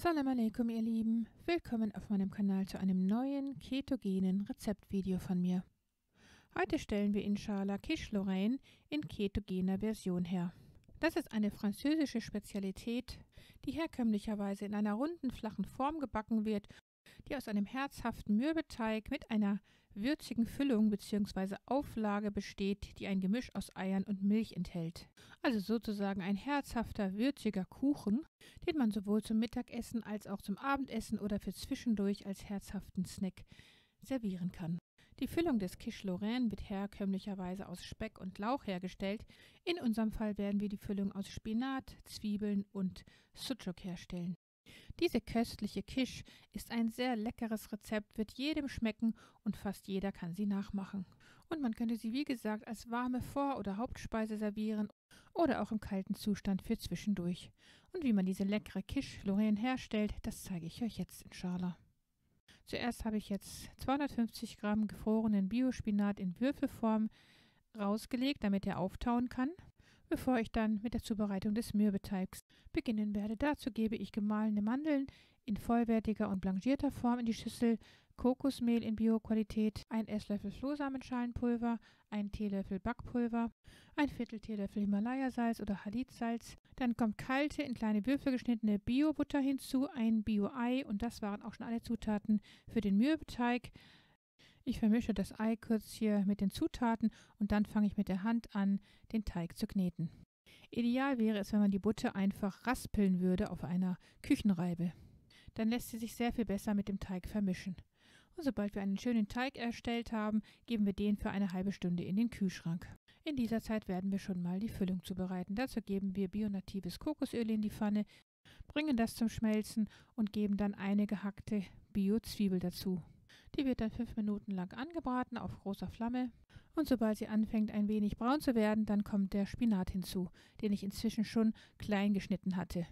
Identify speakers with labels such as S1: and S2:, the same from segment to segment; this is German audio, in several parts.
S1: Assalamu alaikum, ihr Lieben. Willkommen auf meinem Kanal zu einem neuen ketogenen Rezeptvideo von mir. Heute stellen wir Inshallah Quiche Lorraine in ketogener Version her. Das ist eine französische Spezialität, die herkömmlicherweise in einer runden, flachen Form gebacken wird, die aus einem herzhaften Mürbeteig mit einer würzigen Füllung bzw. Auflage besteht, die ein Gemisch aus Eiern und Milch enthält. Also sozusagen ein herzhafter, würziger Kuchen, den man sowohl zum Mittagessen als auch zum Abendessen oder für zwischendurch als herzhaften Snack servieren kann. Die Füllung des Quiche Lorraine wird herkömmlicherweise aus Speck und Lauch hergestellt. In unserem Fall werden wir die Füllung aus Spinat, Zwiebeln und Sucuk herstellen. Diese köstliche Quiche ist ein sehr leckeres Rezept, wird jedem schmecken und fast jeder kann sie nachmachen. Und man könnte sie wie gesagt als warme Vor- oder Hauptspeise servieren oder auch im kalten Zustand für zwischendurch. Und wie man diese leckere Quiche Lorraine herstellt, das zeige ich euch jetzt inshallah. Zuerst habe ich jetzt 250 Gramm gefrorenen Biospinat in Würfelform rausgelegt, damit er auftauen kann, bevor ich dann mit der Zubereitung des Mürbeteigs beginnen werde. Dazu gebe ich gemahlene Mandeln in vollwertiger und blanchierter Form in die Schüssel, Kokosmehl in Bio-Qualität, 1 Esslöffel Flohsamenschalenpulver, 1 Teelöffel Backpulver, 1/4 Teelöffel Himalaya-Salz oder Halid-Salz. Dann kommt kalte, in kleine Würfel geschnittene Bio-Butter hinzu, ein Bio-Ei und das waren auch schon alle Zutaten für den Mürbeteig. Ich vermische das Ei kurz hier mit den Zutaten und dann fange ich mit der Hand an, den Teig zu kneten. Ideal wäre es, wenn man die Butter einfach raspeln würde auf einer Küchenreibe. Dann lässt sie sich sehr viel besser mit dem Teig vermischen. Und sobald wir einen schönen Teig erstellt haben, geben wir den für eine halbe Stunde in den Kühlschrank. In dieser Zeit werden wir schon mal die Füllung zubereiten. Dazu geben wir bionatives Kokosöl in die Pfanne, bringen das zum Schmelzen und geben dann eine gehackte Bio-Zwiebel dazu. Die wird dann 5 Minuten lang angebraten auf großer Flamme. Und sobald sie anfängt ein wenig braun zu werden, dann kommt der Spinat hinzu, den ich inzwischen schon klein geschnitten hatte.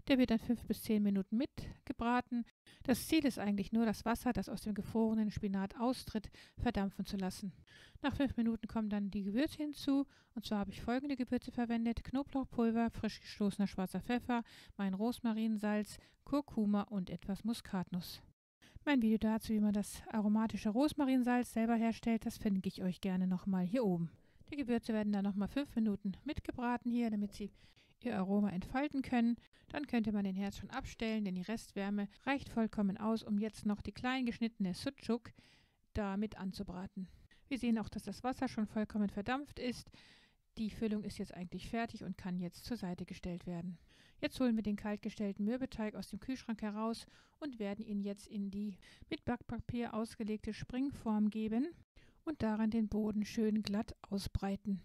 S1: Der wird dann 5 bis 10 Minuten mitgebraten. Das Ziel ist eigentlich nur, das Wasser, das aus dem gefrorenen Spinat austritt, verdampfen zu lassen. Nach 5 Minuten kommen dann die Gewürze hinzu. Und zwar habe ich folgende Gewürze verwendet: Knoblauchpulver, frisch gestoßener schwarzer Pfeffer, mein Rosmarinsalz, Kurkuma und etwas Muskatnuss. Mein Video dazu, wie man das aromatische Rosmarinsalz selber herstellt, das verlinke ich euch gerne nochmal hier oben. Die Gewürze werden dann nochmal 5 Minuten mitgebraten hier, damit sie ihr Aroma entfalten können. Dann könnte man den Herd schon abstellen, denn die Restwärme reicht vollkommen aus, um jetzt noch die klein geschnittene Sucuk damit anzubraten. Wir sehen auch, dass das Wasser schon vollkommen verdampft ist. Die Füllung ist jetzt eigentlich fertig und kann jetzt zur Seite gestellt werden. Jetzt holen wir den kaltgestellten Mürbeteig aus dem Kühlschrank heraus und werden ihn jetzt in die mit Backpapier ausgelegte Springform geben und daran den Boden schön glatt ausbreiten.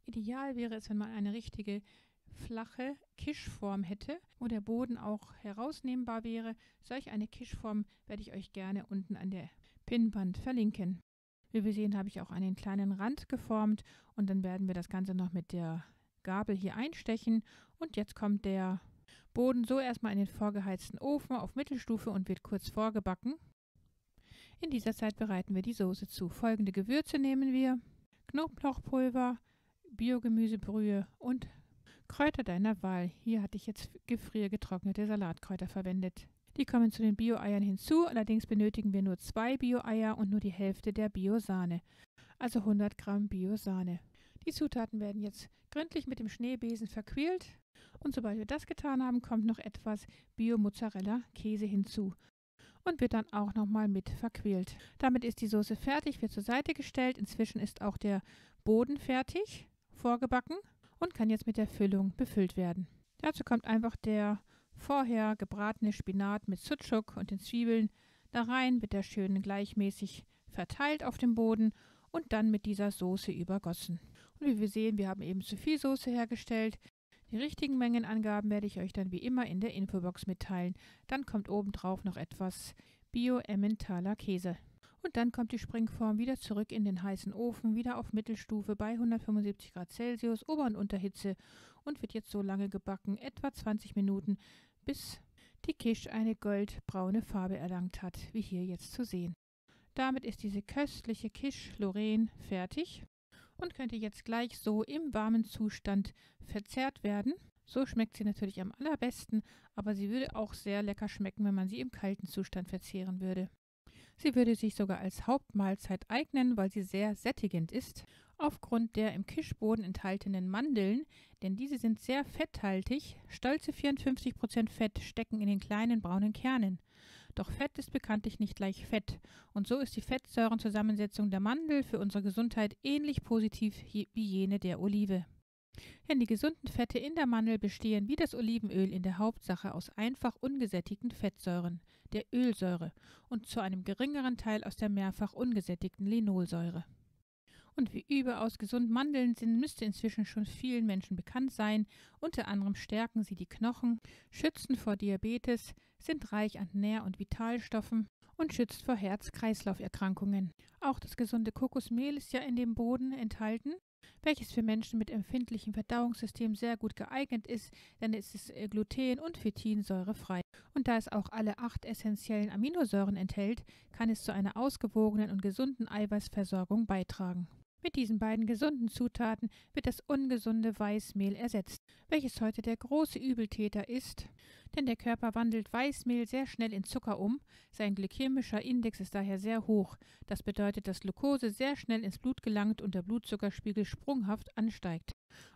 S1: Ideal wäre es, wenn man eine richtige flache Quicheform hätte, wo der Boden auch herausnehmbar wäre. Solch eine Quicheform werde ich euch gerne unten an der Pinnwand verlinken. Wie wir sehen, habe ich auch einen kleinen Rand geformt und dann werden wir das Ganze noch mit der Gabel hier einstechen. Und jetzt kommt der Boden so erstmal in den vorgeheizten Ofen auf Mittelstufe und wird kurz vorgebacken. In dieser Zeit bereiten wir die Soße zu. Folgende Gewürze nehmen wir: Knoblauchpulver, Biogemüsebrühe und Kräuter deiner Wahl. Hier hatte ich jetzt gefriergetrocknete Salatkräuter verwendet. Die kommen zu den Bio-Eiern hinzu, allerdings benötigen wir nur 2 Bio-Eier und nur die Hälfte der Bio-Sahne, also 100 Gramm Bio-Sahne. Die Zutaten werden jetzt gründlich mit dem Schneebesen verquirlt und sobald wir das getan haben, kommt noch etwas Bio-Mozzarella-Käse hinzu und wird dann auch nochmal mit verquirlt. Damit ist die Soße fertig, wird zur Seite gestellt. Inzwischen ist auch der Boden fertig, vorgebacken und kann jetzt mit der Füllung befüllt werden. Dazu kommt einfach der vorher gebratene Spinat mit Sucuk und den Zwiebeln da rein, wird der schön gleichmäßig verteilt auf dem Boden und dann mit dieser Soße übergossen. Und wie wir sehen, wir haben eben zu viel Soße hergestellt. Die richtigen Mengenangaben werde ich euch dann wie immer in der Infobox mitteilen. Dann kommt obendrauf noch etwas Bio-Emmentaler Käse. Und dann kommt die Springform wieder zurück in den heißen Ofen, wieder auf Mittelstufe bei 175 Grad Celsius, Ober- und Unterhitze und wird jetzt so lange gebacken, etwa 20 Minuten, bis die Quiche eine goldbraune Farbe erlangt hat, wie hier jetzt zu sehen. Damit ist diese köstliche Quiche Lorraine fertig und könnte jetzt gleich so im warmen Zustand verzehrt werden. So schmeckt sie natürlich am allerbesten, aber sie würde auch sehr lecker schmecken, wenn man sie im kalten Zustand verzehren würde. Sie würde sich sogar als Hauptmahlzeit eignen, weil sie sehr sättigend ist, aufgrund der im Kirschboden enthaltenen Mandeln, denn diese sind sehr fetthaltig. Stolze 54% Fett stecken in den kleinen braunen Kernen. Doch Fett ist bekanntlich nicht gleich Fett, und so ist die Fettsäurenzusammensetzung der Mandel für unsere Gesundheit ähnlich positiv wie jene der Olive. Denn die gesunden Fette in der Mandel bestehen wie das Olivenöl in der Hauptsache aus einfach ungesättigten Fettsäuren, der Ölsäure, und zu einem geringeren Teil aus der mehrfach ungesättigten Linolsäure. Und wie überaus gesund Mandeln sind, müsste inzwischen schon vielen Menschen bekannt sein. Unter anderem stärken sie die Knochen, schützen vor Diabetes, sind reich an Nähr- und Vitalstoffen und schützt vor Herz-Kreislauf-Erkrankungen. Auch das gesunde Kokosmehl ist ja in dem Boden enthalten, welches für Menschen mit empfindlichem Verdauungssystem sehr gut geeignet ist, denn es ist gluten- und phytinsäurefrei. Und da es auch alle 8 essentiellen Aminosäuren enthält, kann es zu einer ausgewogenen und gesunden Eiweißversorgung beitragen. Mit diesen beiden gesunden Zutaten wird das ungesunde Weißmehl ersetzt, welches heute der große Übeltäter ist, denn der Körper wandelt Weißmehl sehr schnell in Zucker um, sein glykämischer Index ist daher sehr hoch. Das bedeutet, dass Glucose sehr schnell ins Blut gelangt und der Blutzuckerspiegel sprunghaft ansteigt.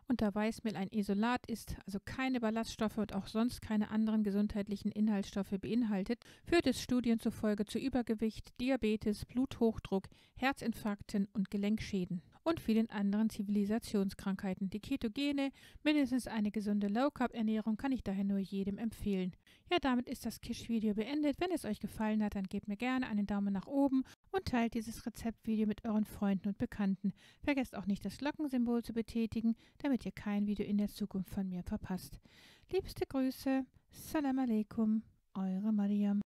S1: Und da Weißmehl ein Isolat ist, also keine Ballaststoffe und auch sonst keine anderen gesundheitlichen Inhaltsstoffe beinhaltet, führt es Studien zufolge zu Übergewicht, Diabetes, Bluthochdruck, Herzinfarkten und Gelenkschäden und vielen anderen Zivilisationskrankheiten. Die Ketogene, mindestens eine gesunde Low-Carb-Ernährung kann ich daher nur jedem empfehlen. Ja, damit ist das Kisch-Video beendet. Wenn es euch gefallen hat, dann gebt mir gerne einen Daumen nach oben und teilt dieses Rezeptvideo mit euren Freunden und Bekannten. Vergesst auch nicht, das Glockensymbol zu betätigen, damit ihr kein Video in der Zukunft von mir verpasst. Liebste Grüße, Salam Aleikum, eure Mariam.